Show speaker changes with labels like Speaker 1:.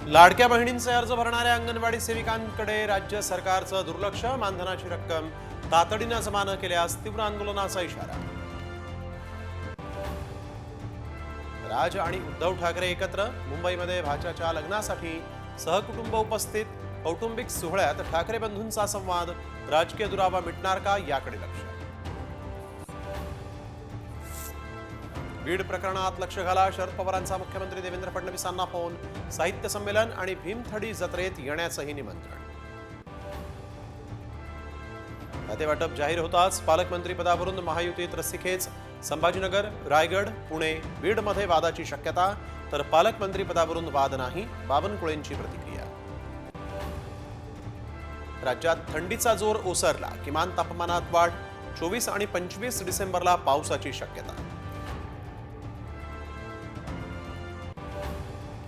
Speaker 1: लाडक्या बहिणींचे अर्ज भरणाऱ्या अंगणवाडी सेविकांकडे राज्य सरकारचं दुर्लक्ष, मानधनाची रक्कम तातडीने जमा न केल्यास तीव्र आंदोलनाचा इशारा। राज आणि उद्धव ठाकरे एकत्र, मुंबईमध्ये भाच्याच्या लग्नासाठी सहकुटुंब उपस्थित। कौटुंबिक सोहळ्यात ठाकरे बंधूंचा संवाद, राजकीय दुरावा मिटणार का याकडे लक्ष। बीड प्रकरणात लक्ष घाला, शरद पवारांचा मुख्यमंत्री देवेंद्र फडणवीसांना फोन, साहित्य संमेलन आणि भीमथडी जत्रेत येण्याचंही निमंत्रण। खातेवाटप जाहीर होताच पालकमंत्री पदावरून महायुतीत रस्सीखेच, संभाजीनगर, रायगड, पुणे, बीडमध्ये वादाची शक्यता, तर पालकमंत्री पदावरून वाद नाही, बावनकुळेंची प्रतिक्रिया। राज्यात थंडीचा जोर ओसरला, किमान तापमानात वाढ, 24 आणि 25 डिसेंबरला पावसाची शक्यता।